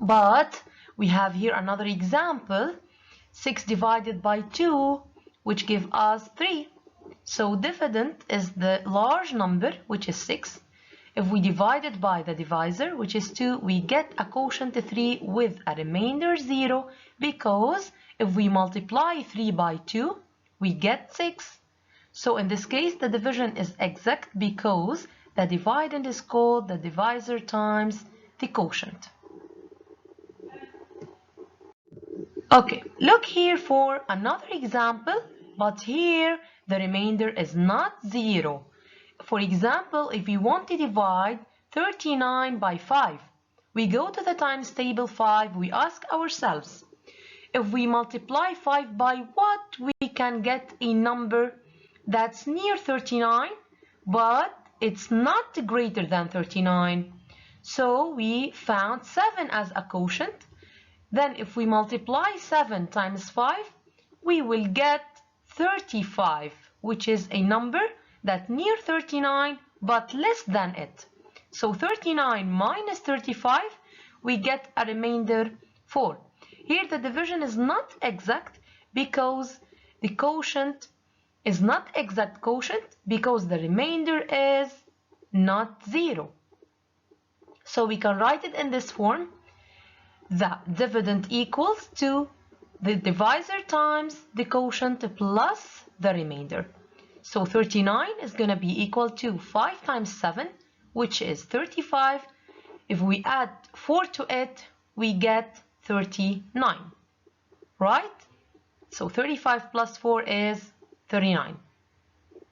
But we have here another example, 6 divided by 2, which give us 3. So dividend is the large number, which is 6. If we divide it by the divisor, which is 2, we get a quotient 3 with a remainder 0, because if we multiply 3 by 2, we get 6. So in this case, the division is exact because the dividend is called the divisor times the quotient. Okay, look here for another example, but here the remainder is not 0. For example, if we want to divide 39 by 5, we go to the times table 5, we ask ourselves, if we multiply 5 by what, we can get a number that's near 39, but it's not greater than 39. So we found 7 as a quotient. Then if we multiply 7 times 5, we will get 35, which is a number that's near 39 but less than it. So 39 minus 35, we get a remainder 4. Here the division is not exact because the quotient is not exact quotient because the remainder is not 0. So we can write it in this form. The dividend equals to the divisor times the quotient plus the remainder. So 39 is going to be equal to 5 times 7, which is 35. If we add 4 to it, we get 39, right? So 35 plus 4 is 39.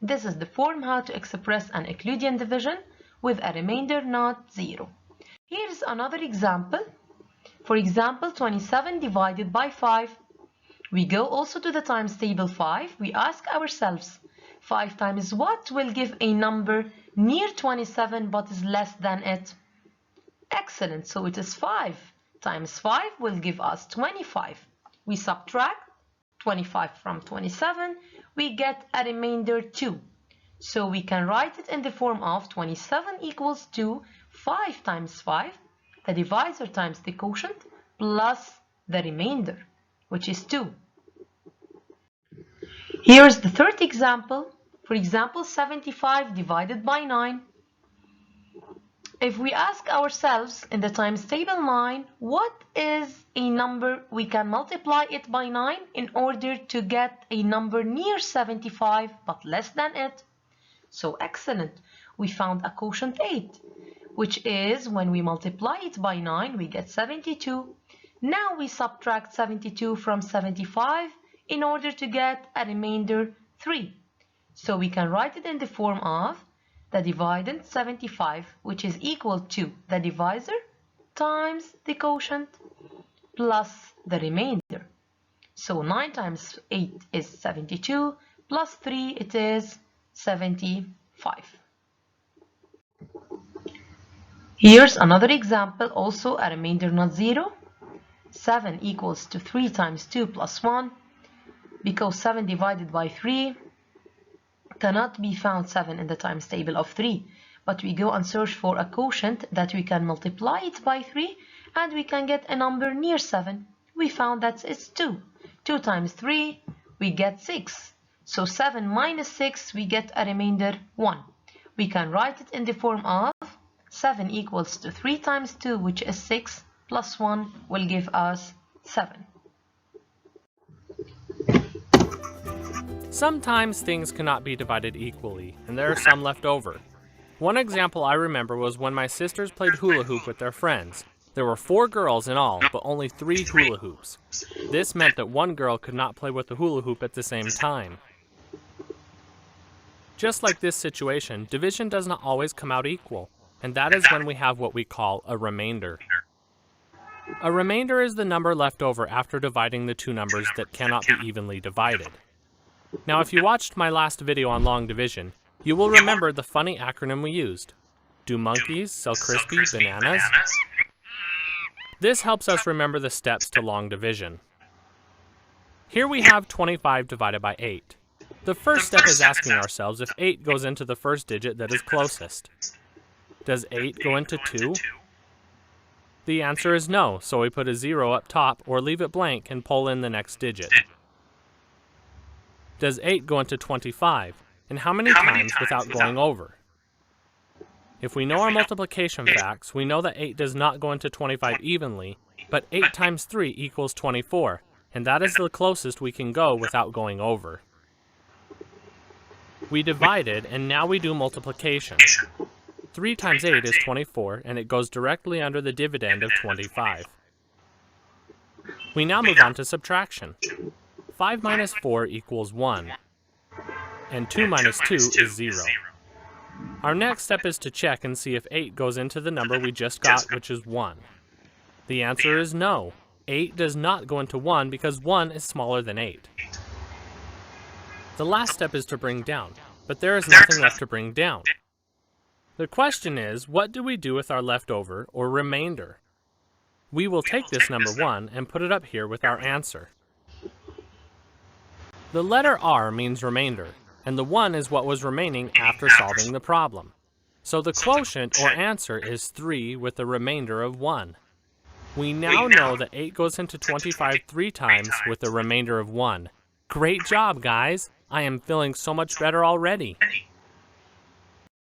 This is the form how to express an Euclidean division with a remainder not 0. Here's another example. For example, 27 divided by 5. We go also to the times table 5. We ask ourselves, 5 times what will give a number near 27 but is less than it? Excellent, so it is 5 times 5 will give us 25. We subtract 25 from 27, we get a remainder 2. So we can write it in the form of 27 equals to 5 times 5, the divisor times the quotient, plus the remainder, which is 2. Here's the third example. For example, 75 divided by 9. If we ask ourselves in the times table 9, what is a number we can multiply it by 9 in order to get a number near 75 but less than it? So excellent, we found a quotient 8, which is when we multiply it by 9, we get 72. Now we subtract 72 from 75 in order to get a remainder 3. So we can write it in the form of the dividend 75, which is equal to the divisor times the quotient plus the remainder. So 9 times 8 is 72, plus 3 it is 75. Here's another example, also a remainder not 0. 7 equals to 3 times 2 plus 1, because 7 divided by 3 cannot be found 7 in the times table of 3, but we go and search for a quotient that we can multiply it by 3 and we can get a number near 7. We found that it's 2. 2 times 3, we get 6. So 7 minus 6, we get a remainder 1. We can write it in the form of 7 equals to 3 times 2, which is 6, plus 1 will give us 7. Sometimes things cannot be divided equally, and there are some left over. One example I remember was when my sisters played hula hoop with their friends. There were 4 girls in all, but only 3 hula hoops. This meant that one girl could not play with the hula hoop at the same time. Just like this situation, division does not always come out equal, and that is when we have what we call a remainder. A remainder is the number left over after dividing the two numbers that cannot be evenly divided. Now, if you watched my last video on long division, you will remember the funny acronym we used. Do monkeys sell crispy bananas? This helps us remember the steps to long division. Here we have 25 divided by 8. The first step is asking ourselves if 8 goes into the first digit that is closest. Does 8 go into 2? The answer is no, so we put a 0 up top or leave it blank and pull in the next digit. Does 8 go into 25? And how many times without going over? If we know our multiplication facts, we know that 8 does not go into 25 evenly, but 8 times 3 equals 24, and that is the closest we can go without going over. We divided, and now we do multiplication. 3 times 8 is 24, and it goes directly under the dividend of 25. We now move on to subtraction. 5 minus 4 equals 1, and 2 minus 2 is 0. Our next step is to check and see if 8 goes into the number we just got, which is 1. The answer is no. 8 does not go into 1 because 1 is smaller than 8. The last step is to bring down, but there is nothing left to bring down. The question is, what do we do with our leftover or remainder? We will take this number 1 and put it up here with our answer. The letter R means remainder, and the 1 is what was remaining after solving the problem. So the quotient or answer is 3 with a remainder of 1. We now know that 8 goes into 25 3 times with a remainder of 1. Great job, guys! I am feeling so much better already.